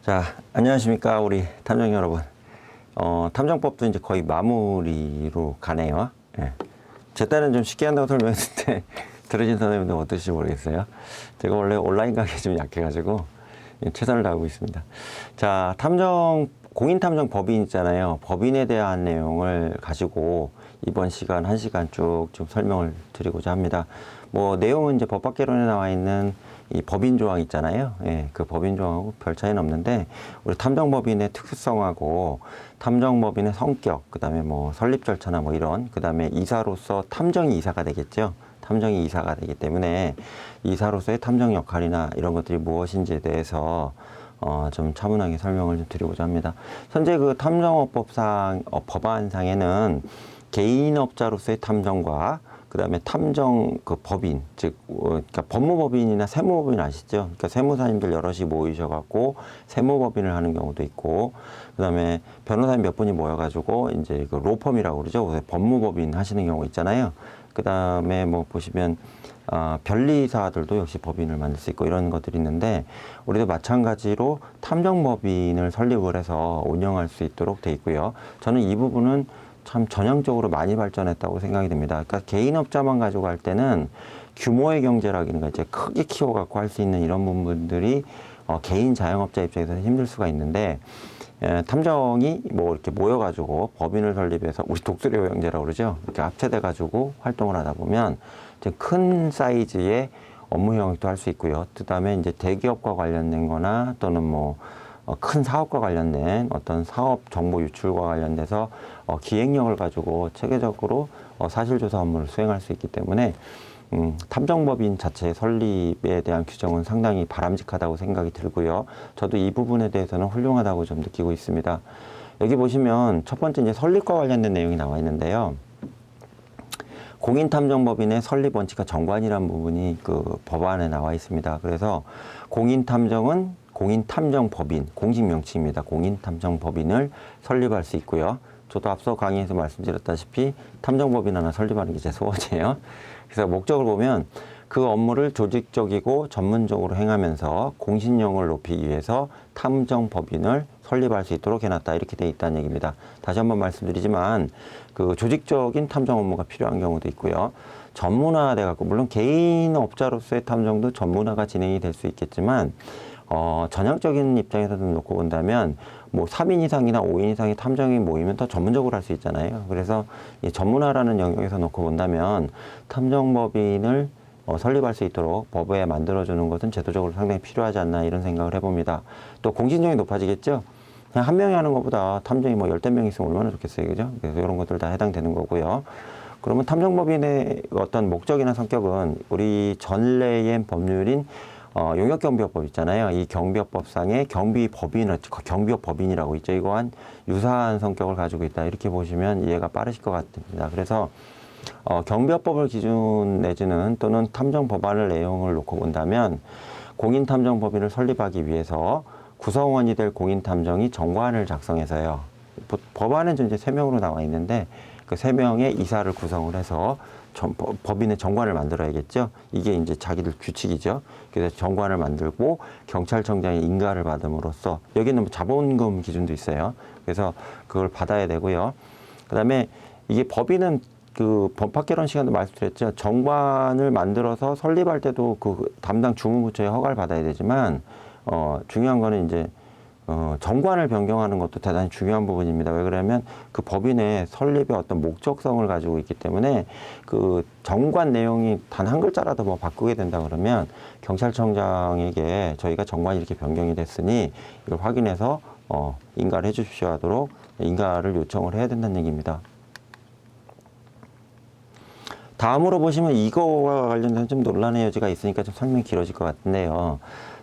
자, 안녕하십니까, 우리 탐정 여러분. 탐정법도 이제 거의 마무리로 가네요. 예. 제 딴은 좀 쉽게 한다고 설명했는데, 들으신 선생님들 어떠실지 모르겠어요. 제가 원래 온라인 강의에 좀 약해가지고, 최선을 다하고 있습니다. 자, 공인탐정 법인 있잖아요. 법인에 대한 내용을 가지고 이번 시간 1시간 쭉 좀 설명을 드리고자 합니다. 뭐, 내용은 이제 법학개론에 나와 있는 이 법인 조항 있잖아요. 예, 그 법인 조항하고 별 차이는 없는데, 우리 탐정법인의 특수성하고 탐정법인의 성격, 그 다음에 뭐 설립 절차나 뭐 이런, 그 다음에 이사로서 탐정이 이사가 되겠죠. 탐정이 이사가 되기 때문에 이사로서의 탐정 역할이나 이런 것들이 무엇인지에 대해서 좀 차분하게 설명을 좀 드리고자 합니다. 현재 그 탐정업법상, 법안상에는 개인업자로서의 탐정과 그 다음에 탐정 그 법인, 즉, 그러니까 법무법인이나 세무법인 아시죠? 그러니까 세무사님들 여럿이 모이셔갖고 세무법인을 하는 경우도 있고, 그 다음에 변호사님 몇 분이 모여가지고 이제 그 로펌이라고 그러죠. 법무법인 하시는 경우 있잖아요. 그 다음에 뭐 보시면, 변리사들도 역시 법인을 만들 수 있고 이런 것들이 있는데, 우리도 마찬가지로 탐정법인을 설립을 해서 운영할 수 있도록 돼 있고요. 저는 이 부분은 참 전향적으로 많이 발전했다고 생각이 듭니다. 그러니까 개인업자만 가지고 할 때는 규모의 경제라든가 이제 크게 키워갖고 할 수 있는 이런 부분들이 개인 자영업자 입장에서는 힘들 수가 있는데, 탐정이 뭐 이렇게 모여가지고 법인을 설립해서 우리 독수리 경제라고 그러죠. 이렇게 합체돼가지고 활동을 하다 보면 이제 큰 사이즈의 업무 영역도 할 수 있고요. 그 다음에 이제 대기업과 관련된 거나 또는 뭐 큰 사업과 관련된 어떤 사업 정보 유출과 관련돼서 기획력을 가지고 체계적으로 사실조사 업무를 수행할 수 있기 때문에 탐정법인 자체의 설립에 대한 규정은 상당히 바람직하다고 생각이 들고요. 저도 이 부분에 대해서는 훌륭하다고 좀 느끼고 있습니다. 여기 보시면 첫 번째 이제 설립과 관련된 내용이 나와 있는데요. 공인탐정법인의 설립 원칙과 정관이라는 부분이 그 법안에 나와 있습니다. 그래서 공인탐정은 공인탐정법인, 공식 명칭입니다. 공인탐정법인을 설립할 수 있고요. 저도 앞서 강의에서 말씀드렸다시피 탐정법인 하나 설립하는 게 제 소원이에요. 그래서 목적을 보면 그 업무를 조직적이고 전문적으로 행하면서 공신력을 높이기 위해서 탐정법인을 설립할 수 있도록 해놨다. 이렇게 돼 있다는 얘기입니다. 다시 한번 말씀드리지만 그 조직적인 탐정 업무가 필요한 경우도 있고요. 전문화돼 갖고 물론 개인 업자로서의 탐정도 전문화가 진행이 될 수 있겠지만 전향적인 입장에서 좀 놓고 본다면 뭐 3인 이상이나 5인 이상의 탐정이 모이면 더 전문적으로 할 수 있잖아요. 그래서 이 전문화라는 영역에서 놓고 본다면 탐정법인을 설립할 수 있도록 법에 만들어주는 것은 제도적으로 상당히 필요하지 않나 이런 생각을 해봅니다. 또 공신력이 높아지겠죠. 그냥 한 명이 하는 것보다 탐정이 뭐 10명 있으면 얼마나 좋겠어요. 그죠? 그래서 이런 것들 다 해당되는 거고요. 그러면 탐정법인의 어떤 목적이나 성격은 우리 전례의 법률인 용역경비업법 있잖아요. 이 경비업법상의 경비법 법인이라고 있죠. 이거한 유사한 성격을 가지고 있다. 이렇게 보시면 이해가 빠르실 것 같습니다. 그래서 경비업법을 기준 내지는 또는 탐정법안을 내용을 놓고 본다면 공인탐정법인을 설립하기 위해서 구성원이 될 공인탐정이 정관을 작성해서요. 법안은 이제 3명으로 나와 있는데 그 3명의 이사를 구성을 해서 법인의 정관을 만들어야겠죠. 이게 이제 자기들 규칙이죠. 그래서 정관을 만들고 경찰청장의 인가를 받음으로써 여기는 뭐 자본금 기준도 있어요. 그래서 그걸 받아야 되고요. 그다음에 이게 법인은 그 법학개론 시간도 말씀드렸죠. 정관을 만들어서 설립할 때도 그 담당 주무부처의 허가를 받아야 되지만 중요한 거는 이제 정관을 변경하는 것도 대단히 중요한 부분입니다. 왜 그러냐면 그 법인의 설립의 어떤 목적성을 가지고 있기 때문에 그 정관 내용이 단 한 글자라도 뭐 바꾸게 된다 그러면 경찰청장에게 저희가 정관이 이렇게 변경이 됐으니 이걸 확인해서 인가를 해 주십시오 하도록 인가를 요청을 해야 된다는 얘기입니다. 다음으로 보시면 이거와 관련해서 좀 논란의 여지가 있으니까 좀 설명이 길어질 것 같은데요.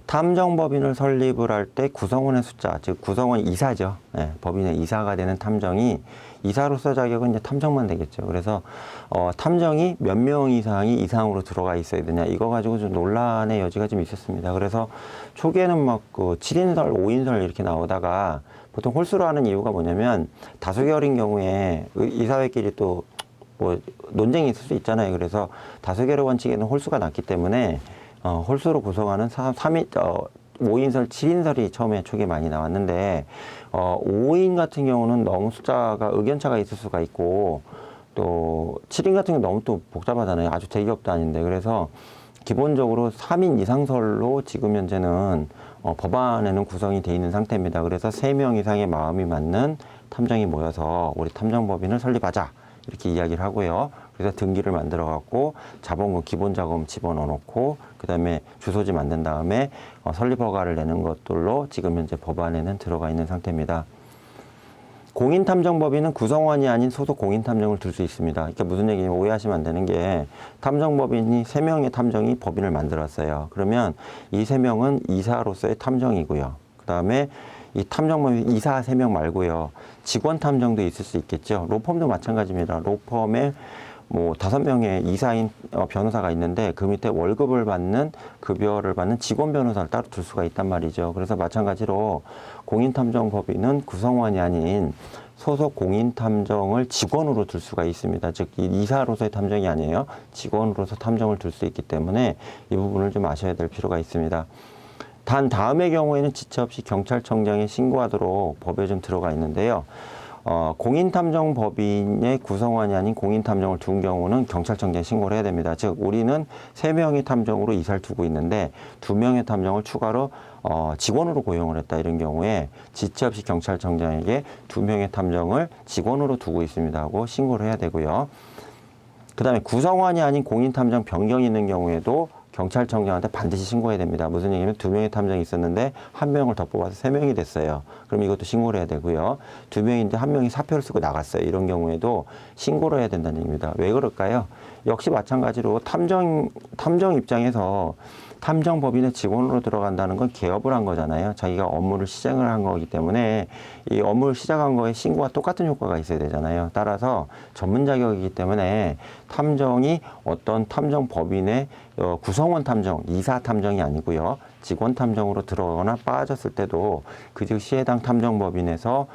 탐정법인을 설립을 할 때 구성원의 숫자, 즉 구성원 이사죠. 네, 법인의 이사가 되는 탐정이 이사로서 자격은 이제 탐정만 되겠죠. 그래서 탐정이 몇 명 이상이 이상으로 들어가 있어야 되냐 이거 가지고 좀 논란의 여지가 좀 있었습니다. 그래서 초기에는 막 그 7인설, 5인설 이렇게 나오다가 보통 홀수로 하는 이유가 뭐냐면 다수결인 경우에 이사회끼리 또 뭐 논쟁이 있을 수 있잖아요. 그래서 다수결의 원칙에는 홀수가 낮기 때문에 홀수로 구성하는 5인설, 7인설이 처음에 초기에 많이 나왔는데 5인 같은 경우는 너무 숫자가 의견차가 있을 수가 있고 또 7인 같은 경우 너무 또 복잡하잖아요. 아주 대기업도 아닌데. 그래서 기본적으로 3인 이상설로 지금 현재는 법안에는 구성이 돼 있는 상태입니다. 그래서 3명 이상의 마음이 맞는 탐정이 모여서 우리 탐정법인을 설립하자 이렇게 이야기를 하고요. 그래서 등기를 만들어 갖고 자본금 기본 자금 집어넣어 놓고 그다음에 주소지 만든 다음에 설립 허가를 내는 것들로 지금 현재 법안에는 들어가 있는 상태입니다. 공인탐정법인은 구성원이 아닌 소속 공인탐정을 둘 수 있습니다. 그러니까 무슨 얘기냐면 오해하시면 안 되는 게 탐정법인이 3명의 탐정이 법인을 만들었어요. 그러면 이 3명은 이사로서의 탐정이고요. 그 다음에 이 탐정법인 이사 3명 말고요. 직원 탐정도 있을 수 있겠죠. 로펌도 마찬가지입니다. 로펌에 뭐 5명의 이사인 변호사가 있는데 그 밑에 월급을 받는 급여를 받는 직원 변호사를 따로 둘 수가 있단 말이죠. 그래서 마찬가지로 공인탐정법인은 구성원이 아닌 소속 공인탐정을 직원으로 둘 수가 있습니다. 즉 이사로서의 탐정이 아니에요. 직원으로서 탐정을 둘 수 있기 때문에 이 부분을 좀 아셔야 될 필요가 있습니다. 단 다음의 경우에는 지체 없이 경찰청장에 신고하도록 법에 좀 들어가 있는데요. 공인탐정법인의 구성원이 아닌 공인탐정을 둔 경우는 경찰청장에 신고를 해야 됩니다. 즉 우리는 3명의 탐정으로 이사를 두고 있는데 2명의 탐정을 추가로 직원으로 고용을 했다 이런 경우에 지체 없이 경찰청장에게 2명의 탐정을 직원으로 두고 있습니다 하고 신고를 해야 되고요. 그 다음에 구성원이 아닌 공인탐정 변경이 있는 경우에도 경찰청장한테 반드시 신고해야 됩니다. 무슨 얘기냐면 2명의 탐정이 있었는데 1명을 더 뽑아서 3명이 됐어요. 그럼 이것도 신고를 해야 되고요. 2명인데 1명이 사표를 쓰고 나갔어요. 이런 경우에도 신고를 해야 된다는 얘기입니다. 왜 그럴까요? 역시 마찬가지로 탐정 입장에서 탐정법인의 직원으로 들어간다는 건 개업을 한 거잖아요. 자기가 업무를 시작을 한 거기 때문에 이 업무를 시작한 거에 신고와 똑같은 효과가 있어야 되잖아요. 따라서 전문 자격이기 때문에 탐정이 어떤 탐정법인의 구성원 탐정, 이사 탐정이 아니고요. 직원 탐정으로 들어가거나 빠졌을 때도 그 즉시 해당 탐정법인에서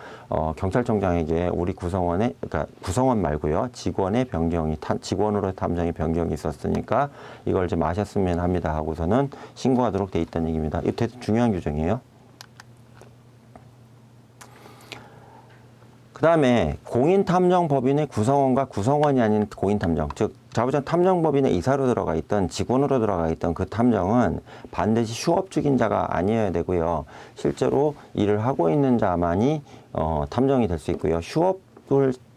경찰청장에게 우리 그러니까 구성원 말고요. 직원의 변경이, 직원으로 탐정의 변경이 있었으니까 이걸 좀 아셨으면 합니다 하고서는 신고하도록 돼 있다는 얘기입니다. 이거 되게 중요한 규정이에요. 그 다음에 공인탐정법인의 구성원과 구성원이 아닌 공인탐정, 즉 자부전 탐정법인의 이사로 들어가 있던 직원으로 들어가 있던 그 탐정은 반드시 휴업 중인 자가 아니어야 되고요. 실제로 일을 하고 있는 자만이 탐정이 될 수 있고요.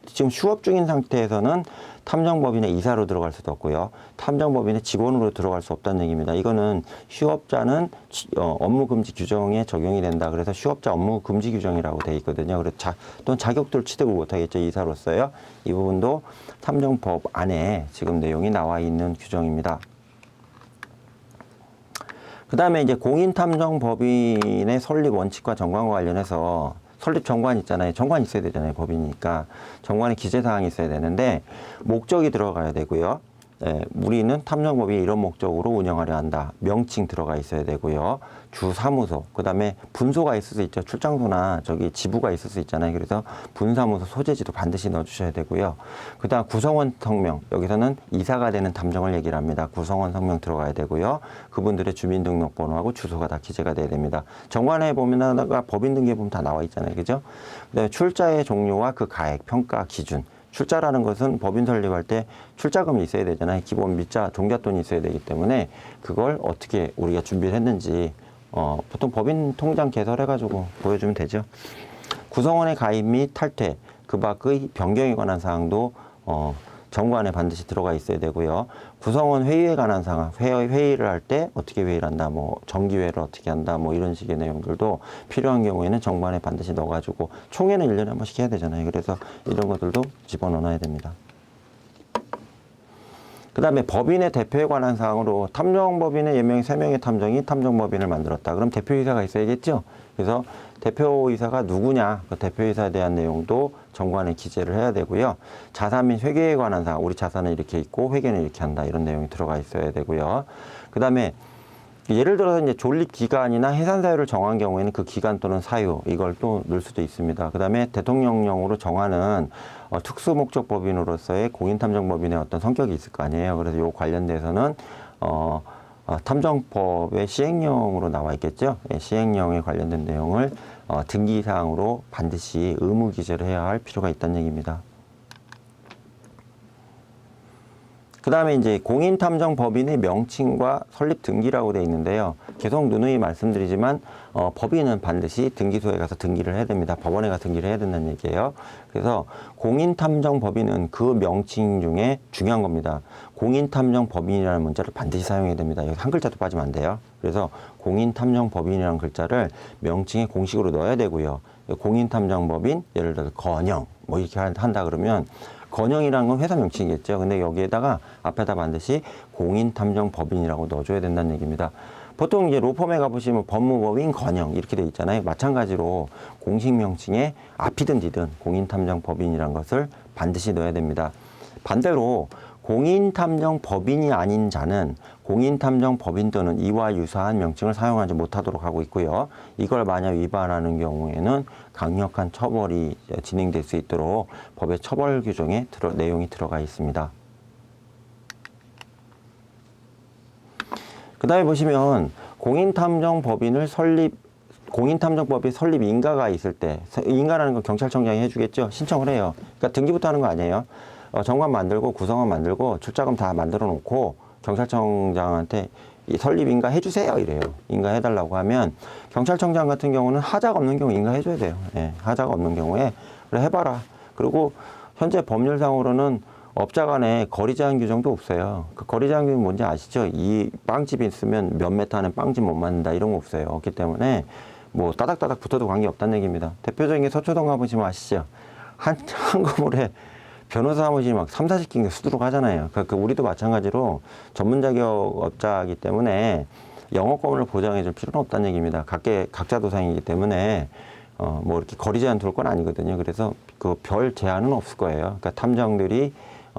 지금 휴업 중인 상태에서는 탐정법인의 이사로 들어갈 수도 없고요. 탐정법인의 직원으로 들어갈 수 없다는 얘기입니다. 이거는 휴업자는 업무금지 규정에 적용이 된다. 그래서 휴업자 업무금지 규정이라고 되어 있거든요. 그래서 또는 자격도 취득을 못하겠죠. 이사로서요. 이 부분도 탐정법 안에 지금 내용이 나와 있는 규정입니다. 그 다음에 이제 공인탐정법인의 설립 원칙과 정관과 관련해서 설립 정관 있잖아요. 정관 있어야 되잖아요. 법이니까. 정관에 기재사항이 있어야 되는데 목적이 들어가야 되고요. 우리는 탐정법이 이런 목적으로 운영하려 한다. 명칭 들어가 있어야 되고요. 주사무소, 그 다음에 분소가 있을 수 있죠. 출장소나 지부가 있을 수 있잖아요. 그래서 분사무소 소재지도 반드시 넣어주셔야 되고요. 그 다음 구성원 성명, 여기서는 이사가 되는 탐정을 얘기를 합니다. 구성원 성명 들어가야 되고요. 그분들의 주민등록번호하고 주소가 다 기재가 돼야 됩니다. 정관에 보면 법인 등기에 보면 다 나와 있잖아요. 그죠? 그 다음에 출자의 종료와 그 가액, 평가 기준. 출자라는 것은 법인 설립할 때 출자금이 있어야 되잖아요. 기본 밑자, 종잣돈이 있어야 되기 때문에 그걸 어떻게 우리가 준비를 했는지 보통 법인 통장 개설해가지고 보여주면 되죠. 구성원의 가입 및 탈퇴, 그 밖의 변경에 관한 사항도 정관에 반드시 들어가 있어야 되고요. 구성원 회의에 관한 사항, 회의를 할 때 어떻게 회의를 한다, 뭐 정기회를 어떻게 한다, 뭐 이런 식의 내용들도 필요한 경우에는 정관에 반드시 넣어가지고 총회는 1년에 한 번씩 해야 되잖아요. 그래서 이런 것들도 집어넣어야 됩니다. 그 다음에 법인의 대표에 관한 사항으로 탐정법인의 예명이 3명의 탐정이 탐정법인을 만들었다. 그럼 대표이사가 있어야겠죠? 그래서 대표이사가 누구냐, 그 대표이사에 대한 내용도 정관에 기재를 해야 되고요. 자산 및 회계에 관한 사항, 우리 자산은 이렇게 있고 회계는 이렇게 한다. 이런 내용이 들어가 있어야 되고요. 그 다음에 예를 들어서 이제 존립 기간이나 해산 사유를 정한 경우에는 그 기간 또는 사유, 이걸 또 넣을 수도 있습니다. 그 다음에 대통령령으로 정하는 특수목적법인으로서의 공인탐정법인의 어떤 성격이 있을 거 아니에요. 그래서 요 관련돼서는 탐정법의 시행령으로 나와 있겠죠. 예, 시행령에 관련된 내용을 등기사항으로 반드시 의무 기재를 해야 할 필요가 있다는 얘기입니다. 그 다음에 이제 공인탐정법인의 명칭과 설립 등기라고 되어 있는데요. 계속 누누이 말씀드리지만 법인은 반드시 등기소에 가서 등기를 해야 됩니다. 법원에 가서 등기를 해야 된다는 얘기예요. 그래서 공인탐정법인은 그 명칭 중에 중요한 겁니다. 공인탐정법인이라는 문자를 반드시 사용해야 됩니다. 여기 한 글자도 빠지면 안 돼요. 그래서 공인탐정법인이라는 글자를 명칭에 공식으로 넣어야 되고요. 공인탐정법인, 예를 들어서 건영 뭐 이렇게 한다 그러면 건영이라는 건 회사 명칭이겠죠. 근데 여기에다가 앞에다 반드시 공인탐정법인이라고 넣어줘야 된다는 얘기입니다. 보통 이제 로펌에 가보시면 법무법인 건영 이렇게 돼 있잖아요. 마찬가지로 공식 명칭에 앞이든 뒤든 공인탐정법인이라는 것을 반드시 넣어야 됩니다. 반대로 공인탐정법인이 아닌 자는 공인탐정법인 또는 이와 유사한 명칭을 사용하지 못하도록 하고 있고요. 이걸 만약 위반하는 경우에는 강력한 처벌이 진행될 수 있도록 법의 처벌 규정에 내용이 들어가 있습니다. 그 다음에 보시면 공인탐정법이 설립 인가가 있을 때, 인가라는 건 경찰청장이 해주겠죠. 신청을 해요. 그러니까 등기부터 하는 거 아니에요. 정관 만들고 구성원 만들고 출자금 다 만들어 놓고 경찰청장한테 이 설립 인가 해주세요 이래요. 인가 해달라고 하면 경찰청장 같은 경우는 하자가 없는 경우 인가 해줘야 돼요. 예, 하자가 없는 경우에 그래 해봐라. 그리고 현재 법률상으로는 업자 간에 거리 제한 규정도 없어요. 그 거리 제한 규정이 뭔지 아시죠? 이 빵집이 있으면 몇 메타는 빵집 못 만든다 이런 거 없어요. 없기 때문에 뭐 따닥따닥 붙어도 관계없다는 얘기입니다. 대표적인 게 서초동 가보시면 아시죠? 한 건물에 변호사 사무실이 막 3, 40개 수두룩 하잖아요. 그러니까 우리도 마찬가지로 전문 자격 업자이기 때문에 영업권을 보장해 줄 필요는 없다는 얘기입니다. 각자 도상이기 때문에 뭐 이렇게 거리 제한 둘 건 아니거든요. 그래서 그 별 제한은 없을 거예요. 그러니까 탐정들이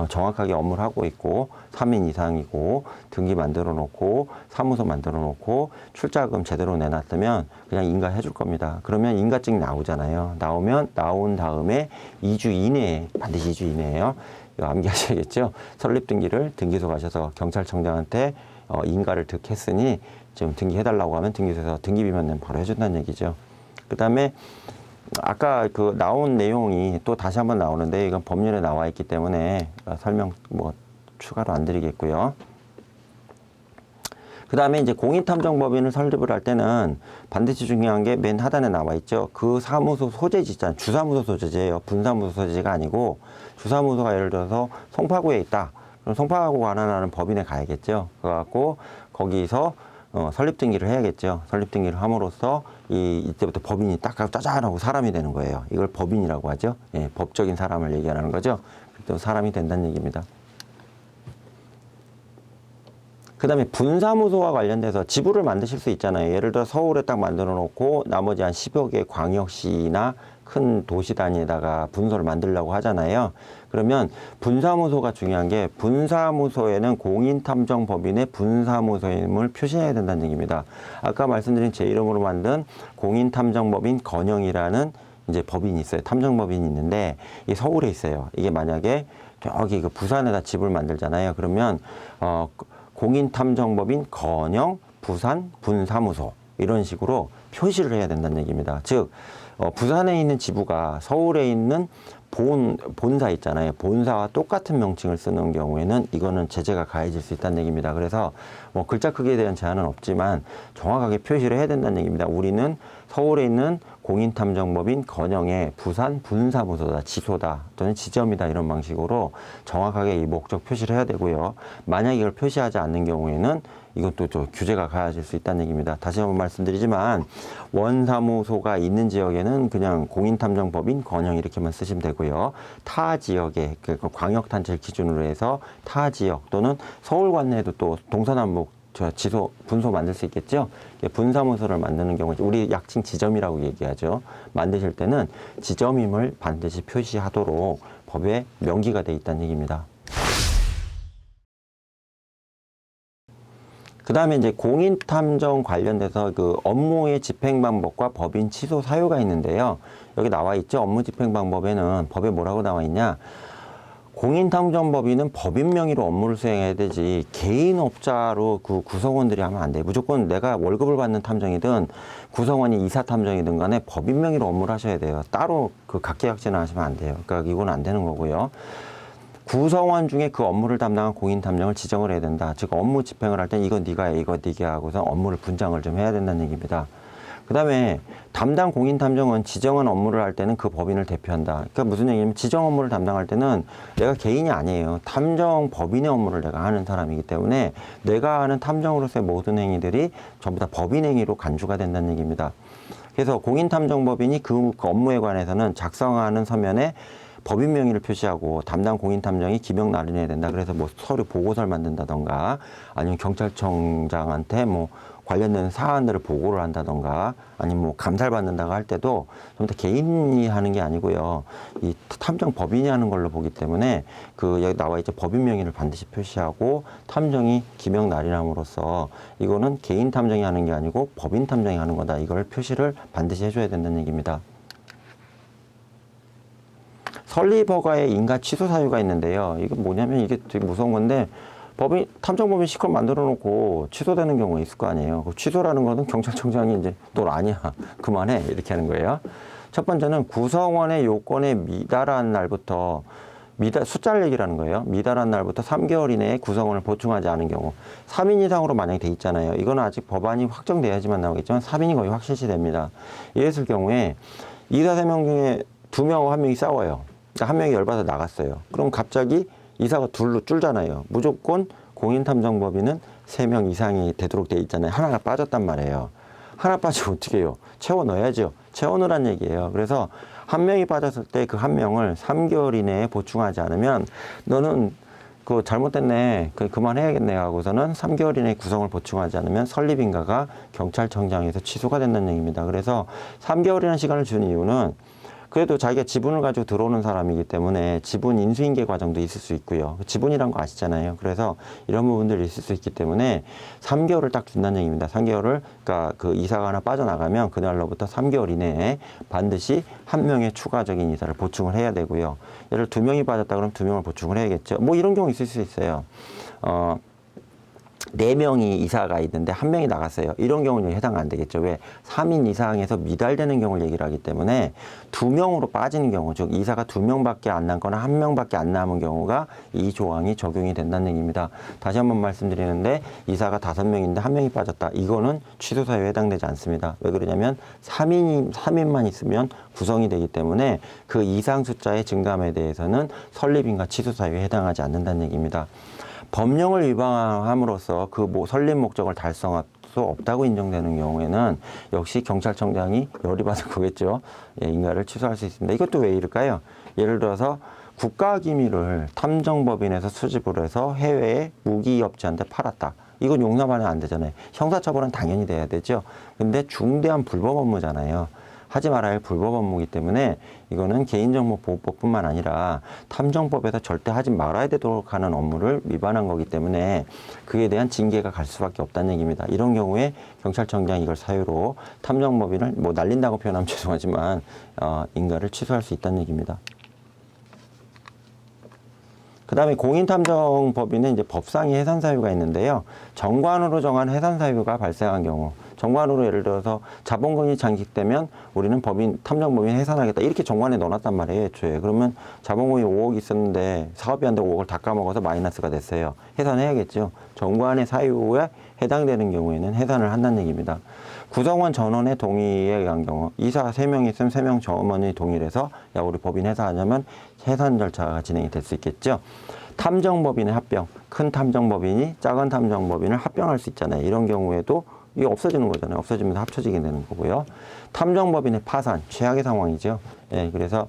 정확하게 업무를 하고 있고 3인 이상이고 등기 만들어 놓고 사무소 만들어 놓고 출자금 제대로 내놨으면 그냥 인가해 줄 겁니다. 그러면 인가증 나오잖아요. 나온 다음에 2주 이내에 반드시 2주 이내에요. 이거 암기하셔야겠죠. 설립 등기를 등기소 가셔서 경찰청장한테 인가를 득했으니 지금 등기해달라고 하면 등기소에서 등기비만 내면 바로 해준다는 얘기죠. 그 다음에 아까 그 나온 내용이 또 다시 한번 나오는데 이건 법률에 나와 있기 때문에 설명 뭐 추가로 안 드리겠고요. 그 다음에 이제 공인탐정법인을 설립을 할 때는 반드시 중요한 게 맨 하단에 나와 있죠. 그 사무소 소재지 있잖아요. 주사무소 소재지예요. 분사무소 소재지가 아니고 주사무소가 예를 들어서 송파구에 있다. 그럼 송파구 관할하는 법인에 가야겠죠. 그래갖고 거기서 설립 등기를 해야겠죠. 설립 등기를 함으로써 이때부터 법인이 딱 짜잔하고 사람이 되는 거예요. 이걸 법인이라고 하죠. 예, 법적인 사람을 얘기하는 거죠. 또 사람이 된다는 얘기입니다. 그 다음에 분사무소와 관련돼서 지부를 만드실 수 있잖아요. 예를 들어 서울에 딱 만들어 놓고 나머지 한 10여 개 광역시나 큰 도시 단위에다가 분소를 만들려고 하잖아요. 그러면 분사무소가 중요한 게 분사무소에는 공인탐정법인의 분사무소임을 표시해야 된다는 얘기입니다. 아까 말씀드린 제 이름으로 만든 공인탐정법인 건영이라는 이제 법인이 있어요. 탐정법인이 있는데 이 서울에 있어요. 이게 만약에 저기 그 부산에다 집을 만들잖아요. 그러면 공인탐정법인 건영 부산 분사무소 이런 식으로 표시를 해야 된다는 얘기입니다. 즉 부산에 있는 지부가 서울에 있는 본사 있잖아요. 본사와 똑같은 명칭을 쓰는 경우에는 이거는 제재가 가해질 수 있다는 얘기입니다. 그래서 뭐 글자 크기에 대한 제한은 없지만 정확하게 표시를 해야 된다는 얘기입니다. 우리는 서울에 있는 공인탐정법인 건영의 부산 분사무소다, 지소다 또는 지점이다 이런 방식으로 정확하게 이 목적 표시를 해야 되고요. 만약 이걸 표시하지 않는 경우에는 이것도 좀 규제가 가해질 수 있다는 얘기입니다. 다시 한번 말씀드리지만 원사무소가 있는 지역에는 그냥 공인탐정법인 건영 이렇게만 쓰시면 되고요. 타 지역에 광역단체를 기준으로 해서 타 지역 또는 서울 관내에도 또 동서남북 지소 분소 만들 수 있겠죠. 분사무소를 만드는 경우 우리 약칭 지점이라고 얘기하죠. 만드실 때는 지점임을 반드시 표시하도록 법에 명기가 돼 있다는 얘기입니다. 그 다음에 이제 공인탐정 관련돼서 그 업무의 집행 방법과 법인 취소 사유가 있는데요. 여기 나와 있죠. 업무 집행 방법에는 법에 뭐라고 나와 있냐. 공인탐정법인은 법인 명의로 업무를 수행해야 되지 개인업자로 그 구성원들이 하면 안 돼요. 무조건 내가 월급을 받는 탐정이든 구성원이 이사 탐정이든 간에 법인 명의로 업무를 하셔야 돼요. 따로 그 각계약제는 하시면 안 돼요. 그러니까 이건 안 되는 거고요. 구성원 중에 그 업무를 담당한 공인탐정을 지정을 해야 된다. 즉 업무 집행을 할 땐 이건 네가 해, 이거 네가 하고서 업무를 분장을 좀 해야 된다는 얘기입니다. 그 다음에 담당 공인탐정은 지정한 업무를 할 때는 그 법인을 대표한다. 그러니까 무슨 얘기냐면 지정 업무를 담당할 때는 내가 개인이 아니에요. 탐정 법인의 업무를 내가 하는 사람이기 때문에 내가 하는 탐정으로서의 모든 행위들이 전부 다 법인 행위로 간주가 된다는 얘기입니다. 그래서 공인탐정법인이 그 업무에 관해서는 작성하는 서면에 법인 명의를 표시하고 담당 공인탐정이 기명 날인해야 된다. 그래서 뭐 서류 보고서를 만든다던가 아니면 경찰청장한테 뭐 관련된 사안들을 보고를 한다던가 아니면 뭐 감사를 받는다고 할 때도 좀 더 개인이 하는 게 아니고요. 이 탐정 법인이 하는 걸로 보기 때문에 그 여기 나와 있죠. 법인 명의를 반드시 표시하고 탐정이 기명 날인함으로써 이거는 개인 탐정이 하는 게 아니고 법인 탐정이 하는 거다. 이걸 표시를 반드시 해줘야 된다는 얘기입니다. 설립허가에 인가 취소 사유가 있는데요. 이게 뭐냐면 이게 되게 무서운 건데 법인 탐정법인 시컷 만들어 놓고 취소되는 경우가 있을 거 아니에요. 그 취소라는 거는 경찰청장이 이제 너 아니야 그만해 이렇게 하는 거예요. 첫 번째는 구성원의 요건에 미달한 날부터 숫자를 얘기라는 거예요. 미달한 날부터 3개월 이내에 구성원을 보충하지 않은 경우 3인 이상으로 만약에 돼 있잖아요. 이거는 아직 법안이 확정돼야지만 나오겠지만 3인이 거의 확실시 됩니다. 이랬을 경우에 이사 3명 중에 2명하고 1명이 싸워요. 그러니까 1명이 열받아 나갔어요. 그럼 갑자기 이사가 둘로 줄잖아요. 무조건 공인탐정법인은 3명 이상이 되도록 돼 있잖아요. 하나가 빠졌단 말이에요. 하나 빠지면 어떻게 해요? 채워 넣어야죠. 채워 넣으란 얘기예요. 그래서 1명이 빠졌을 때 그 1명을 3개월 이내에 보충하지 않으면 너는 그거 잘못됐네. 그만해야겠네 하고서는 3개월 이내에 구성을 보충하지 않으면 설립인가가 경찰청장에서 취소가 된다는 얘기입니다. 그래서 3개월이라는 시간을 준 이유는 그래도 자기가 지분을 가지고 들어오는 사람이기 때문에 지분 인수인계 과정도 있을 수 있고요. 지분이란 거 아시잖아요. 그래서 이런 부분들이 있을 수 있기 때문에 3개월을 딱 준다는 얘기입니다. 3개월을, 그러니까 그 이사가 하나 빠져나가면 그날로부터 3개월 이내에 반드시 1명의 추가적인 이사를 보충을 해야 되고요. 예를 들어 2명이 빠졌다 그러면 2명을 보충을 해야겠죠. 뭐 이런 경우 있을 수 있어요. 4명이 이사가 있는데 1명이 나갔어요. 이런 경우는 해당 안 되겠죠. 왜? 3인 이상에서 미달되는 경우를 얘기를 하기 때문에 2명으로 빠지는 경우, 즉 이사가 2명밖에 안 남거나 1명밖에 안 남은 경우가 이 조항이 적용이 된다는 얘기입니다. 다시 한번 말씀드리는데 이사가 5명인데 1명이 빠졌다. 이거는 취소 사유에 해당되지 않습니다. 왜 그러냐면 3인만 있으면 구성이 되기 때문에 그 이상 숫자의 증감에 대해서는 설립인가 취소 사유에 해당하지 않는다는 얘기입니다. 법령을 위반함으로써 그 설립 목적을 달성할 수 없다고 인정되는 경우에는 역시 경찰청장이 열이 받을 거겠죠. 예, 인가를 취소할 수 있습니다. 이것도 왜 이럴까요? 예를 들어서 국가기밀을 탐정법인에서 수집을 해서 해외에 무기업체한테 팔았다. 이건 용납하면 안 되잖아요. 형사처벌은 당연히 돼야 되죠. 근데 중대한 불법 업무잖아요. 하지 말아야 할 불법 업무이기 때문에 이거는 개인정보보호법뿐만 아니라 탐정법에서 절대 하지 말아야 되도록 하는 업무를 위반한 거기 때문에 그에 대한 징계가 갈 수밖에 없다는 얘기입니다. 이런 경우에 경찰청장이 이걸 사유로 탐정법인을 뭐 날린다고 표현하면 죄송하지만 인가를 취소할 수 있다는 얘기입니다. 그 다음에 공인탐정법인은 이제 법상의 해산사유가 있는데요. 정관으로 정한 해산사유가 발생한 경우, 정관으로 예를 들어서 자본금이 장식되면 우리는 탐정법인 해산하겠다. 이렇게 정관에 넣어놨단 말이에요, 애초에. 그러면 자본금이 5억 있었는데 사업이 안 되고 5억을 다 까먹어서 마이너스가 됐어요. 해산해야겠죠. 정관의 사유에 해당되는 경우에는 해산을 한다는 얘기입니다. 구성원 전원의 동의에 의한 경우, 이사 3명 있으면 3명 전원이 동의를 해서 야, 우리 법인 해산하자면 해산 절차가 진행이 될 수 있겠죠. 탐정법인의 합병, 큰 탐정법인이 작은 탐정법인을 합병할 수 있잖아요. 이런 경우에도 이게 없어지는 거잖아요. 없어지면서 합쳐지게 되는 거고요. 탐정법인의 파산, 최악의 상황이죠. 예, 그래서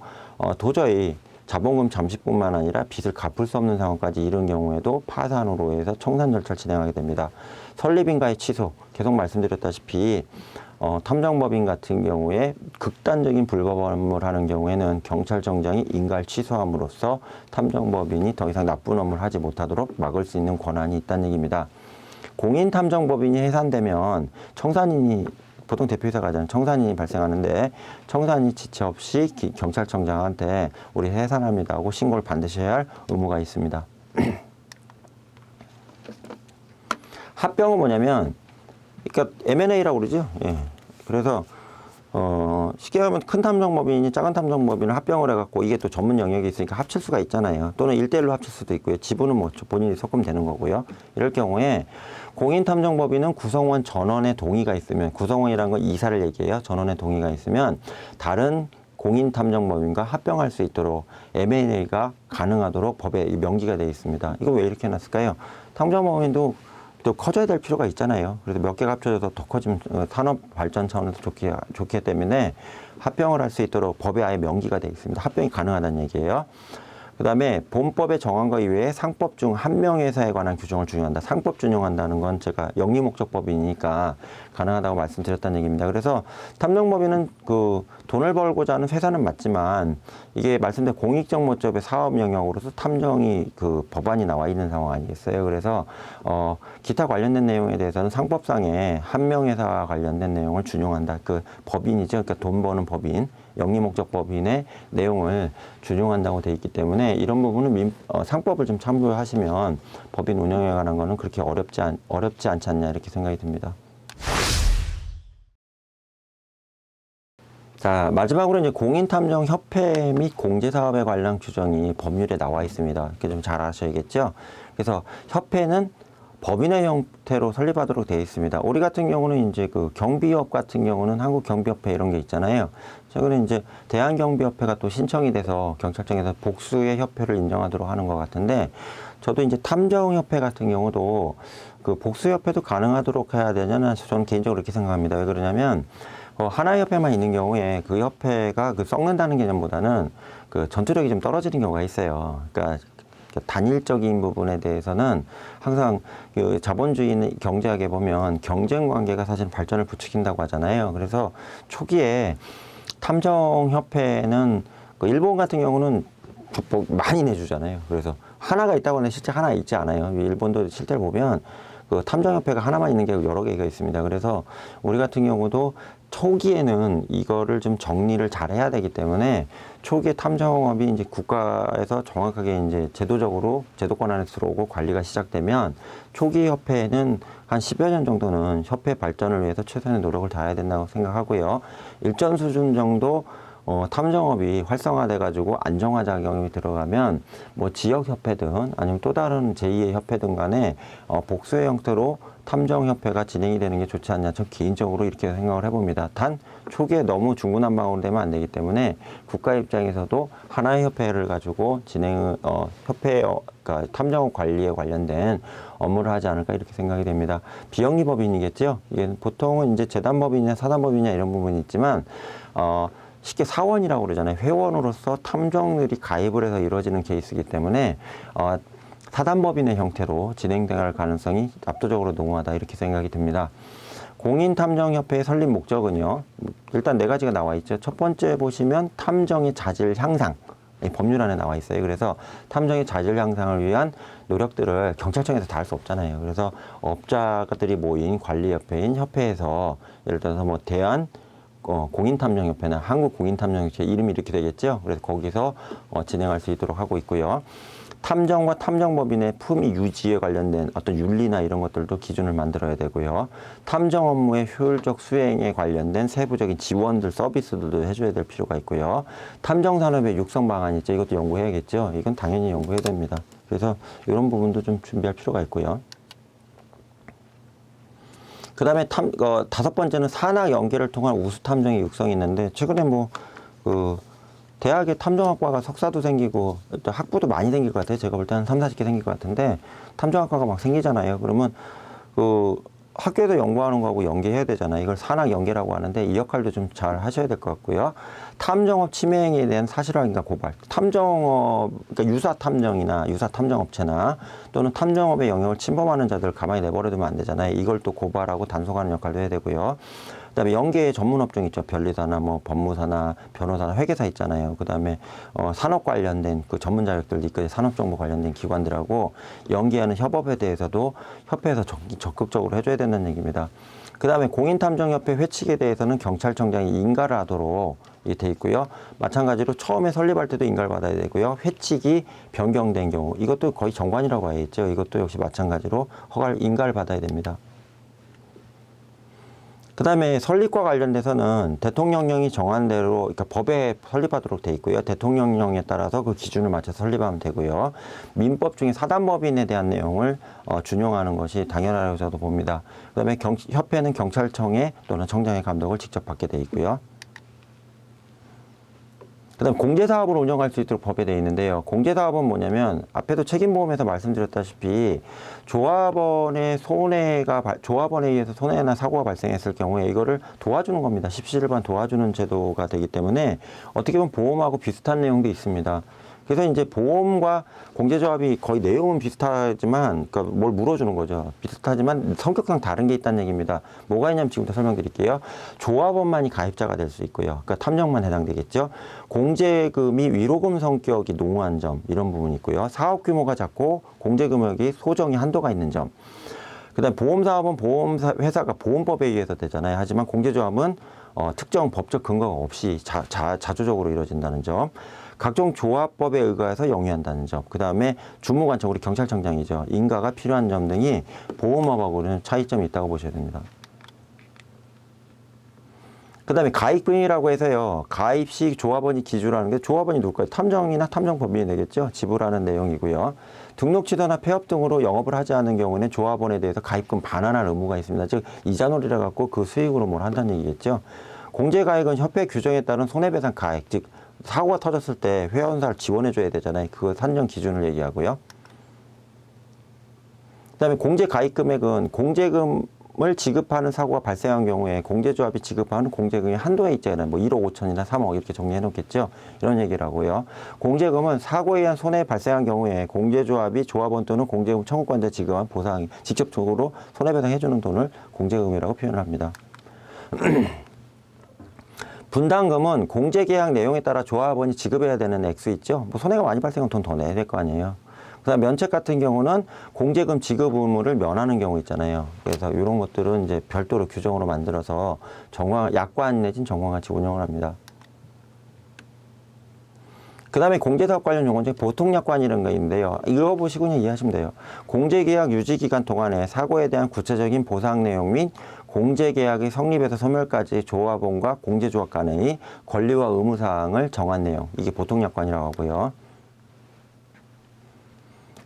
도저히 자본금 잠식뿐만 아니라 빚을 갚을 수 없는 상황까지 이른 경우에도 파산으로 해서 청산 절차를 진행하게 됩니다. 설립인가의 취소, 계속 말씀드렸다시피 탐정법인 같은 경우에 극단적인 불법 업무를 하는 경우에는 경찰청장이 인가를 취소함으로써 탐정법인이 더 이상 나쁜 업무를 하지 못하도록 막을 수 있는 권한이 있다는 얘기입니다. 공인탐정법인이 해산되면 청산인이 보통 대표이사 가잖아요. 청산이 발생하는데 청산이 지체 없이 경찰청장한테 우리 해산합니다 하고 신고를 반드시 해야 할 의무가 있습니다. 합병은 뭐냐면, 그러니까 M&A라고 그러죠. 예. 그래서 쉽게 말하면 큰 탐정법인이 작은 탐정법인을 합병을 해갖고 이게 또 전문 영역이 있으니까 합칠 수가 있잖아요. 또는 1대1로 합칠 수도 있고요. 지분은 뭐 본인이 섞으면 되는 거고요. 이럴 경우에 공인탐정법인은 구성원 전원의 동의가 있으면, 구성원이라는 건 이사를 얘기해요. 전원의 동의가 있으면 다른 공인탐정법인과 합병할 수 있도록 M&A가 가능하도록 법에 명기가 되어 있습니다. 이거 왜 이렇게 해놨을까요? 탐정법인도 또 커져야 될 필요가 있잖아요. 그래서 몇 개가 합쳐져서 더 커지면 산업 발전 차원에서 좋기 때문에 합병을 할 수 있도록 법에 아예 명기가 되어 있습니다. 합병이 가능하다는 얘기예요. 그 다음에 본법에 정한 것 이외에 상법 중 한 명회사에 관한 규정을 준용한다. 상법 준용한다는 건 제가 영리목적법이니까 가능하다고 말씀드렸다는 얘기입니다. 그래서 탐정법인은 그 돈을 벌고자 하는 회사는 맞지만 이게 말씀드린 공익적 목적의 사업 영역으로서 탐정이 그 법안이 나와 있는 상황 아니겠어요? 그래서 기타 관련된 내용에 대해서는 상법상에 한 명회사와 관련된 내용을 준용한다. 그 법인이죠. 그러니까 돈 버는 법인. 영리목적법인의 내용을 준용한다고 돼 있기 때문에 이런 부분은 상법을 좀 참고하시면 법인 운영에 관한 거는 그렇게 어렵지 않지 않냐 이렇게 생각이 듭니다. 자, 마지막으로 이제 공인탐정협회 및 공제사업에 관련 규정이 법률에 나와 있습니다. 이렇게 좀 잘 아셔야겠죠? 그래서 협회는 법인의 형태로 설립하도록 되어 있습니다. 우리 같은 경우는 이제 그 경비업 같은 경우는 한국경비협회 이런 게 있잖아요. 최근에 이제 대한경비협회가 또 신청이 돼서 경찰청에서 복수의 협회를 인정하도록 하는 것 같은데, 저도 이제 탐정협회 같은 경우도 그 복수협회도 가능하도록 해야 되냐는 저는 개인적으로 이렇게 생각합니다. 왜 그러냐면 하나의 협회만 있는 경우에 그 협회가 그 썩는다는 개념보다는 그 전투력이 좀 떨어지는 경우가 있어요. 그러니까 단일적인 부분에 대해서는 항상 그 자본주의 경제학에 보면 경쟁 관계가 사실 발전을 부추긴다고 하잖아요. 그래서 초기에 탐정협회는 그 일본 같은 경우는 많이 내주잖아요. 그래서 하나가 있다고 하는데 실제 하나 있지 않아요. 일본도 실제로 보면 그 탐정협회가 하나만 있는 게 여러 개가 있습니다. 그래서 우리 같은 경우도 초기에는 이거를 좀 정리를 잘 해야 되기 때문에 초기에 탐정업이 이제 국가에서 정확하게 이제 제도적으로 제도권 안에 들어오고 관리가 시작되면 초기 협회는 한 10여 년 정도는 협회 발전을 위해서 최선의 노력을 다해야 된다고 생각하고요. 일정 수준 정도 탐정업이 활성화돼 가지고 안정화 작용이 들어가면 뭐 지역협회든 아니면 또 다른 제2의 협회든 간에 복수의 형태로 탐정협회가 진행이 되는 게 좋지 않냐, 저 개인적으로 이렇게 생각을 해봅니다. 단 초기에 너무 중구난방으로 되면 안 되기 때문에 국가 입장에서도 하나의 협회를 가지고 그러니까 탐정업 관리에 관련된 업무를 하지 않을까 이렇게 생각이 됩니다. 비영리법인이겠죠. 이게 보통은 이제 재단법인이냐 사단법인이냐 이런 부분이 있지만 쉽게 사원이라고 그러잖아요. 회원으로서 탐정들이 가입을 해서 이루어지는 케이스이기 때문에 사단법인의 형태로 진행될 가능성이 압도적으로 농후하다 이렇게 생각이 듭니다. 공인탐정협회의 설립 목적은요. 일단 4가지가 나와 있죠. 첫 번째 보시면 탐정의 자질 향상. 법률 안에 나와 있어요. 그래서 탐정의 자질 향상을 위한 노력들을 경찰청에서 다 할 수 없잖아요. 그래서 업자들이 모인 관리협회인 협회에서 예를 들어서 뭐 대한 공인탐정협회나 한국공인탐정협회 이름이 이렇게 되겠죠. 그래서 거기서 진행할 수 있도록 하고 있고요. 탐정과 탐정법인의 품위 유지에 관련된 어떤 윤리나 이런 것들도 기준을 만들어야 되고요. 탐정 업무의 효율적 수행에 관련된 세부적인 지원들, 서비스들도 해줘야 될 필요가 있고요. 탐정 산업의 육성 방안이 있죠. 이것도 연구해야겠죠. 이건 당연히 연구해야 됩니다. 그래서 이런 부분도 좀 준비할 필요가 있고요. 그 다음에 5번째는 산학 연계를 통한 우수 탐정의 육성이 있는데, 최근에 대학에 탐정학과가 석사도 생기고 또 학부도 많이 생길 것 같아요. 제가 볼 때는 3, 40개 생길 것 같은데 탐정학과가 막 생기잖아요. 그러면 학교에서 연구하는 거하고 연계해야 되잖아요. 이걸 산학 연계라고 하는데 이 역할도 좀 잘 하셔야 될 것 같고요. 탐정업 침해 행위에 대한 사실 확인과 고발. 탐정업, 그러니까 유사 탐정이나 유사 탐정업체나 또는 탐정업의 영역을 침범하는 자들을 가만히 내버려두면 안 되잖아요. 이걸 또 고발하고 단속하는 역할도 해야 되고요. 그다음에 연계의 전문업종 있죠. 변리사나 뭐 법무사나 변호사나 회계사 있잖아요. 그다음에 산업 관련된 그 전문 자격들 있고 산업정보 관련된 기관들하고 연계하는 협업에 대해서도 협회에서 적극적으로 해줘야 된다는 얘기입니다. 그 다음에 공인탐정협회 회칙에 대해서는 경찰청장이 인가를 하도록 돼 있고요. 마찬가지로 처음에 설립할 때도 인가를 받아야 되고요. 회칙이 변경된 경우 이것도 거의 정관이라고 해야겠죠. 이것도 역시 마찬가지로 인가를 받아야 됩니다. 그 다음에 설립과 관련돼서는 대통령령이 정한 대로 그러니까 법에 설립하도록 돼 있고요. 대통령령에 따라서 그 기준을 맞춰서 설립하면 되고요. 민법 중에 사단법인에 대한 내용을 준용하는 것이 당연하다고 저도 봅니다. 그 다음에 협회는 경찰청의 또는 청장의 감독을 직접 받게 돼 있고요. 그 다음 공제사업을 운영할 수 있도록 법에 되어 있는데요. 공제사업은 뭐냐면 앞에도 책임보험에서 말씀드렸다시피 조합원에 의해서 손해나 사고가 발생했을 경우에 이거를 도와주는 겁니다. 십시일반 도와주는 제도가 되기 때문에 어떻게 보면 보험하고 비슷한 내용도 있습니다. 그래서 이제 보험과 공제조합이 거의 내용은 비슷하지만, 그러니까 뭘 물어주는 거죠. 비슷하지만 성격상 다른 게 있다는 얘기입니다. 뭐가 있냐면 지금부터 설명드릴게요. 조합원만이 가입자가 될 수 있고요. 그러니까 탐정만 해당되겠죠. 공제금이 위로금 성격이 농후한 점, 이런 부분이 있고요. 사업 규모가 작고 공제금액이 소정의 한도가 있는 점. 그다음 보험사업은 회사가 보험법에 의해서 되잖아요. 하지만 공제조합은 특정 법적 근거가 없이 자주적으로 이루어진다는 점. 각종 조합법에 의거해서 영위한다는 점. 그 다음에 주무관청, 우리 경찰청장이죠. 인가가 필요한 점 등이 보험업하고는 차이점이 있다고 보셔야 됩니다. 그 다음에 가입금이라고 해서요. 가입 시 조합원이 기준하는 게 조합원이 누굴까요? 탐정이나 탐정법인이 되겠죠. 지불하는 내용이고요. 등록 취소나 폐업 등으로 영업을 하지 않은 경우는 조합원에 대해서 가입금 반환할 의무가 있습니다. 즉 이자놀이라 갖고 그 수익으로 뭘 한다는 얘기겠죠. 공제가액은 협회 규정에 따른 손해배상 가액, 즉 사고가 터졌을 때 회원사를 지원해 줘야 되잖아요. 그 산정 기준을 얘기하고요. 그다음에 공제 가입 금액은 공제금을 지급하는 사고가 발생한 경우에 공제조합이 지급하는 공제금의 한도에 있잖아요. 뭐 1억 5천이나 3억 이렇게 정리해 놓겠죠. 이런 얘기를 하고요. 공제금은 사고에 의한 손해 발생한 경우에 공제조합이 조합원 또는 공제금 청구권자 지급한 보상, 직접적으로 손해배상해 주는 돈을 공제금이라고 표현을 합니다. 분담금은 공제계약 내용에 따라 조합원이 지급해야 되는 액수 있죠. 뭐 손해가 많이 발생하면 돈 더 내야 될 거 아니에요. 그다음 면책 같은 경우는 공제금 지급 의무를 면하는 경우 있잖아요. 그래서 이런 것들은 이제 별도로 규정으로 만들어서 약관 내진 정관같이 운영을 합니다. 그 다음에 공제사업 관련 용어 중에 보통약관 이런 거 있는데요. 이거 보시고 그냥 이해하시면 돼요. 공제계약 유지기간 동안에 사고에 대한 구체적인 보상 내용 및 공제계약의 성립에서 소멸까지 조합원과 공제조합 간의 권리와 의무사항을 정한 내용. 이게 보통약관이라고 하고요.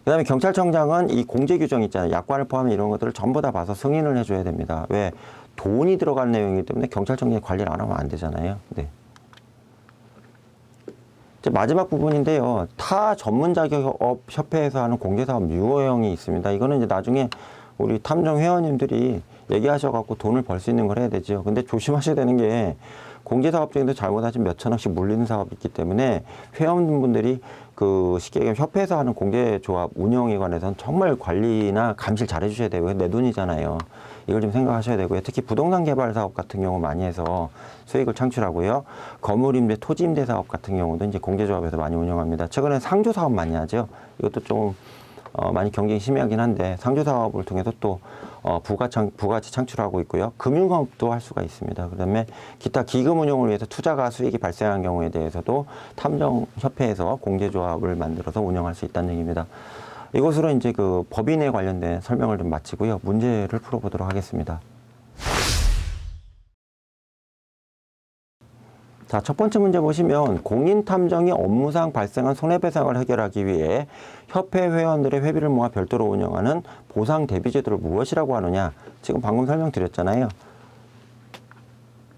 그 다음에 경찰청장은 이 공제규정 있잖아요. 약관을 포함해 이런 것들을 전부 다 봐서 승인을 해줘야 됩니다. 왜? 돈이 들어간 내용이기 때문에 경찰청장이 관리를 안 하면 안 되잖아요. 네. 마지막 부분인데요. 타 전문자격업 협회에서 하는 공제사업 유효형이 있습니다. 이거는 이제 나중에 우리 탐정 회원님들이 얘기하셔갖고 돈을 벌 수 있는 걸 해야 되죠. 근데 조심하셔야 되는 게 공제사업 중에도 잘못하시면 몇 천억씩 물리는 사업이 있기 때문에 회원분들이 쉽게 얘기하면 협회에서 하는 공제조합 운영에 관해서는 정말 관리나 감시를 잘 해주셔야 되고요. 내 돈이잖아요. 이걸 좀 생각하셔야 되고요. 특히 부동산 개발 사업 같은 경우 많이 해서 수익을 창출하고요. 건물 임대, 토지 임대 사업 같은 경우도 이제 공제조합에서 많이 운영합니다. 최근에 상조 사업 많이 하죠. 이것도 좀 많이 경쟁이 심하긴 한데 상조 사업을 통해서 또 부가치 창출하고 있고요. 금융업도 할 수가 있습니다. 그다음에 기타 기금 운용을 위해서 투자가 수익이 발생한 경우에 대해서도 탐정협회에서 공제조합을 만들어서 운영할 수 있다는 얘기입니다. 이것으로 이제 그 법인에 관련된 설명을 좀 마치고요. 문제를 풀어보도록 하겠습니다. 자, 첫 번째 문제 보시면 공인탐정이 업무상 발생한 손해배상을 해결하기 위해 협회 회원들의 회비를 모아 별도로 운영하는 보상대비제도를 무엇이라고 하느냐. 지금 방금 설명드렸잖아요.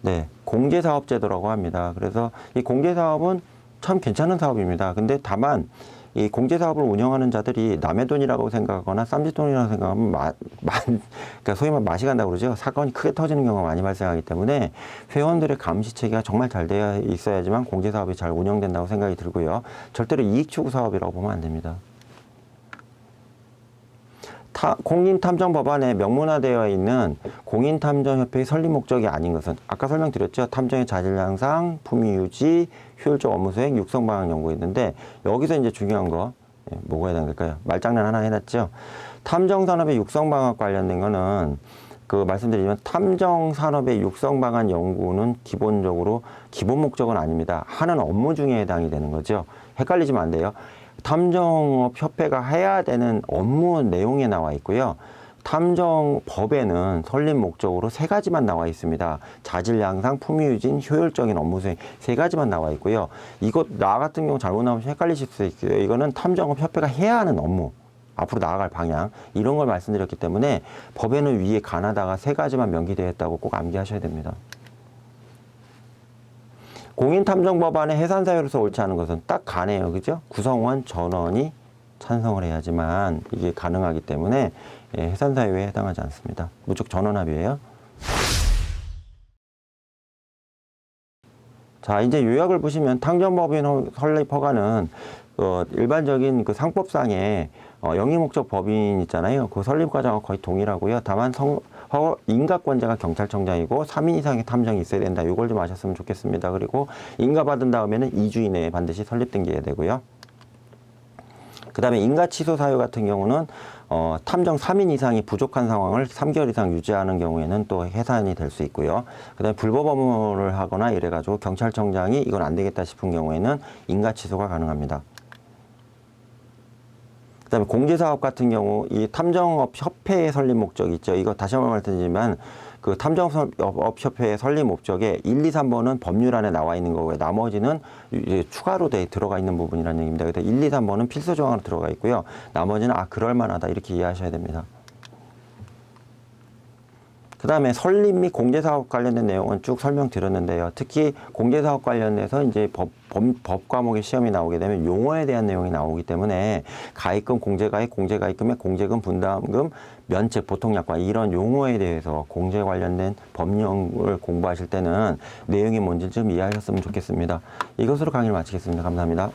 네, 공제사업제도라고 합니다. 그래서 이 공제사업은 참 괜찮은 사업입니다. 근데 다만 이 공제사업을 운영하는 자들이 남의 돈이라고 생각하거나 쌈짓돈이라고 생각하면 그러니까 소위 말해 맛이 간다고 그러죠. 사건이 크게 터지는 경우가 많이 발생하기 때문에 회원들의 감시 체계가 정말 잘 되어 있어야지만 공제사업이 잘 운영된다고 생각이 들고요. 절대로 이익 추구 사업이라고 보면 안 됩니다. 공인탐정법안에 명문화되어 있는 공인탐정협회의 설립 목적이 아닌 것은 아까 설명드렸죠. 탐정의 자질 향상, 품위 유지, 효율적 업무 수행, 육성 방향 연구했는데 여기서 이제 중요한 거 뭐가 해당될까요? 말장난 하나 해놨죠. 탐정산업의 육성 방향 관련된 거는 말씀드리면 탐정 산업의 육성 방안 연구는 기본적으로 기본 목적은 아닙니다. 하는 업무 중에 해당이 되는 거죠. 헷갈리시면 안 돼요. 탐정업 협회가 해야 되는 업무 내용에 나와 있고요. 탐정법에는 설립 목적으로 3가지만 나와 있습니다. 자질 향상, 품위 유진, 효율적인 업무 수행 3가지만 나와 있고요. 이거 나 같은 경우 잘못 나오면 헷갈리실 수 있어요. 이거는 탐정업 협회가 해야 하는 업무, 앞으로 나아갈 방향, 이런 걸 말씀드렸기 때문에 법에는 위에 가나다가 3가지만 명기되어 있다고 꼭 암기하셔야 됩니다. 공인탐정법안의 해산사유로서 옳지 않은 것은 딱 가네요. 그죠? 구성원 전원이 찬성을 해야지만 이게 가능하기 때문에 해산사유에 해당하지 않습니다. 무조건 전원합의예요. 자, 이제 요약을 보시면 탐정법인 설립 허가는 일반적인 그 상법상의 영리목적 법인 있잖아요. 그 설립 과정과 거의 동일하고요. 다만 인가권자가 경찰청장이고 3인 이상의 탐정이 있어야 된다. 이걸 좀 아셨으면 좋겠습니다. 그리고 인가받은 다음에는 2주 이내에 반드시 설립 등기해야 되고요. 그 다음에 인가취소 사유 같은 경우는 탐정 3인 이상이 부족한 상황을 3개월 이상 유지하는 경우에는 또 해산이 될 수 있고요. 그 다음에 불법 업무를 하거나 이래가지고 경찰청장이 이건 안 되겠다 싶은 경우에는 인가취소가 가능합니다. 그 다음에 공제사업 같은 경우 이 탐정업 협회의 설립 목적이 있죠. 이거 다시 한번 말씀드리지만 그 탐정업 협회의 설립 목적에 1, 2, 3번은 법률 안에 나와 있는 거고요. 나머지는 이제 추가로 들어가 있는 부분이라는 얘기입니다. 그래서 1, 2, 3번은 필수 조항으로 들어가 있고요. 나머지는 그럴 만하다 이렇게 이해하셔야 됩니다. 그 다음에 설립 및 공제사업 관련된 내용은 쭉 설명드렸는데요. 특히 공제사업 관련해서 이제 법 과목의 시험이 나오게 되면 용어에 대한 내용이 나오기 때문에 가입금, 공제가입, 공제가입금액, 공제금, 분담금, 면책, 보통약관 이런 용어에 대해서 공제 관련된 법령을 공부하실 때는 내용이 뭔지 좀 이해하셨으면 좋겠습니다. 이것으로 강의를 마치겠습니다. 감사합니다.